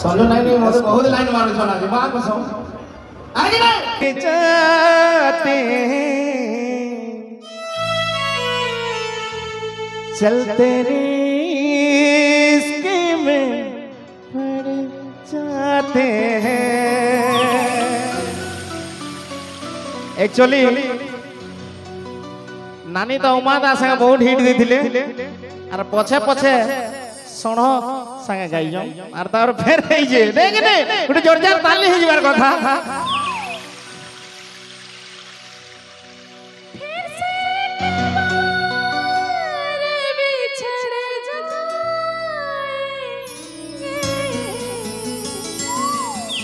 संजू नहीं मुझे बहुत लाइन मारू छना जी मां कसम आगे नहीं जाते चलते रिस्क में पड़ जाते हैं। एक्चुअली नानी तो उमा दा संगे बहुत हिट देथिले और पछे पछे सोण संगे गाई जो और तार फेर हे जे देख ने गुटे जोरदार ताली हे जबार कथा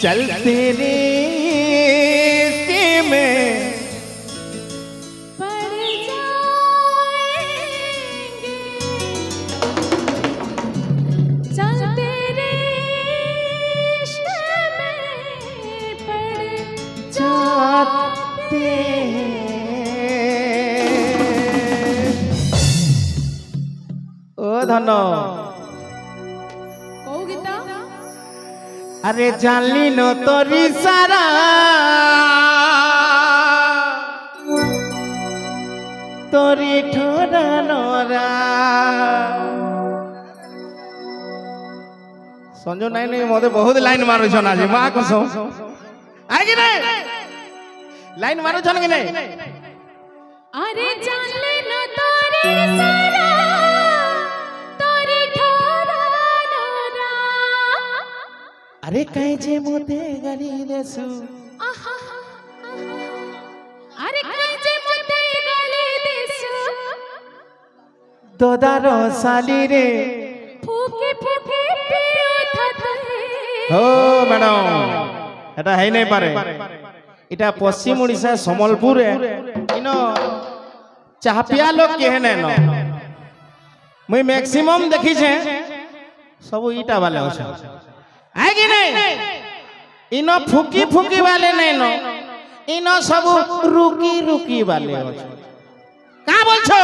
चलते रिस्क में पड़ जाएंगे चलते रिश्क में पड़ जाते ओ धनो कौ गीता अरे जानी नो तोरी सारा तोरी ठोरा नोरा संजो नहीं मोदे बहुत लाइन मारू छना जी मां कसम आगे नहीं लाइन मारू छन कि नहीं अरे जान ले न तोरी सारा तोरी ठोरा नोरा अरे कहीं जे मोते गली देसु अरे कहीं जे मते गली देसु दोदारो साली रे फूके फूके पियो थते हो मैडम एटा है नहीं पारे इटा पश्चिम ओडिशा समलपुर इनो चाहपिया लोग के ने न मुई मैक्सिमम देखी छे सब ईटा वाले होछे है कि नहीं इनो फुकी फुकी वाले नहीं न इनो सब रुकी रुकी वाले होछे का बोलछो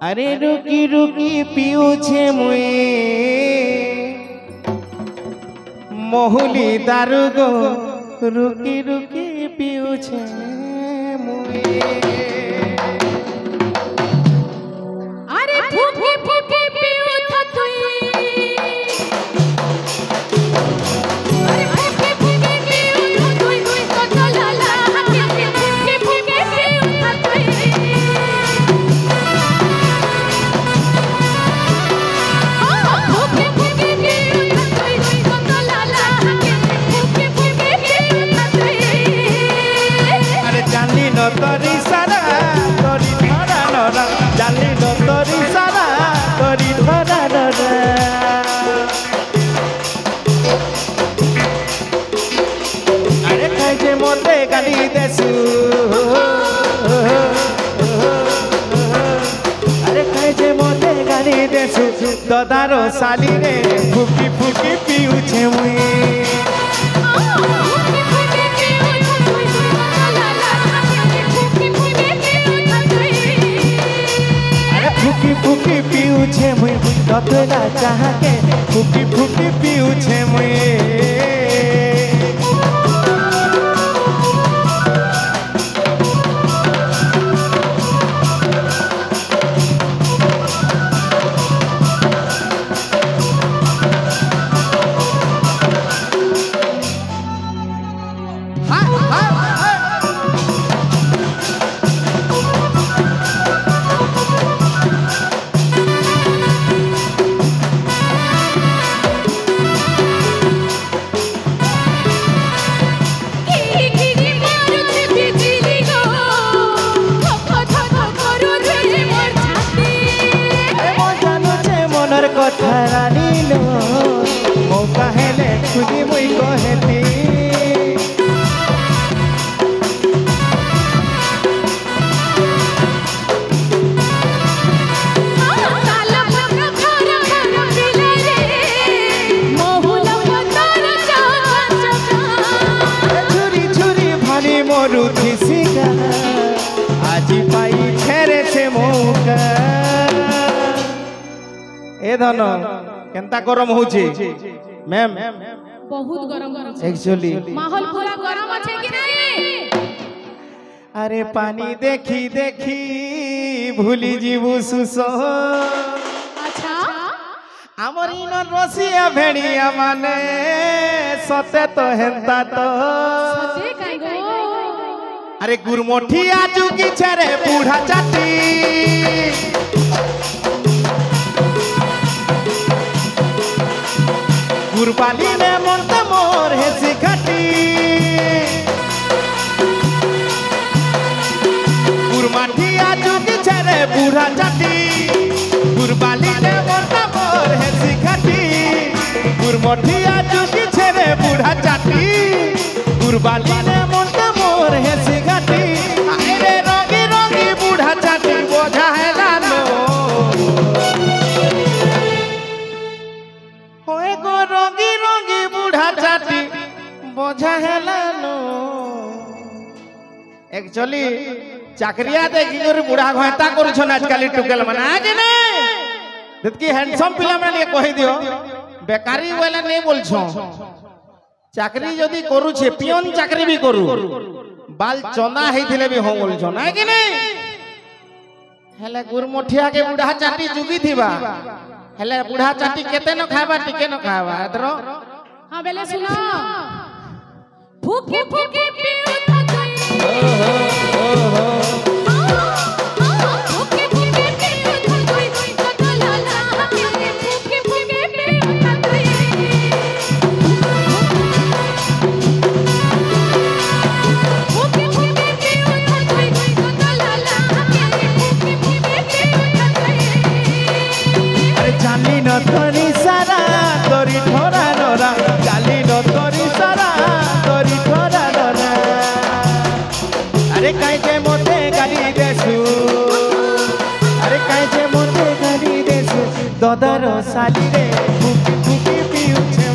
अरे रुकी रुकी पियो छे मुई महुली दारू गो रुकी रुकी पियो छे मुई अरे फूके फूके पियो थतुई अरे फूके फूके पियो थतुई कोई तो लाला के फूके फूके पियो थतुई फूके फूके पियो थतुई कोई तो लाला के फूके फूके पियो थतुई अरे जानी न तोरी सारा तोरी धरा नरा जानी न तोरी सारा तोरी धरा नरा अरे कहीं जे मोते गाली देसु अरे कहीं जे मोते गाली देसु दोदारो साली रे फुकी फुकी पिउ छे मुई फूके फूके पियो थतुई कोई तो लाला के फूके फूके पियो थतुई अरे फुकी फुकी पिउ छे मुई ततला चाह के फुकी फुकी पिउ छे मुई কথা রানিল মৌকা হেলে খুঁজি মুই কহেলি ছুরি ছুরি ভারি মরু থিসিকা আজি পাই ছেড়েছে মৌকা এ ধন কেনতা গরম হচ্ছে मैम बहुत गरम है एक्चुअली माहौल पूरा गरम আছে কি নাই अरे पानी देखी देखी भूली जीवु सुस अच्छा आमर इन रसिया भेड़िया माने सते तो हेंता तो সত্যি কাই গো अरे गुरमोठी आजू की छरे बूढ़ा चाटी गुरबाली में मन मोर है सिखटी गुरमाठी आजू की छरे बूढ़ा चाटी गुरबाली में मन मोर है सिखटी गुरमोठी आजू की छरे बूढ़ा चाटी गुरबाली में मन मोर है सिखटी अरे रंगी रंगी बूढ़ा चाटी बोझा है लालो होए गो रंगी रंगी बूढ़ा चाटी बोझा है लालो एक्चुअली चाकरिया देखी कर बुढ़ा घंटा करूछन आजकल टुकेल माने आजे ने देखी हैंडसम पिला माने कहि दियो बेकारी वाला नहीं बोलछो चाकरी जदी करूछे पियन चाकरी भी करू बाल चना हेथिले भी हो बोलछो ना कि नहीं हेले गुरमुठिया के बुढ़ा चाटी जुगी थिबा हेले बुढ़ा चाटी केते न खाबा टिके न खाबा एतरो हां बेले सुनो फूके फूके पियो थई फूके फूके पियो थई कतलाला फूके फूके पियो थई फूके फूके पियो थई कतलाला फूके फूके पियो थई अरे जानी न तोरी सारा तोरी ठोरा नोरा जाली न तोरी सारा तोरी ठोरा नोरा अरे काई जे मोते गाली देसु अरे काई जे मोते गाली देसु ददर साली रे फुकी फुकी पिउछे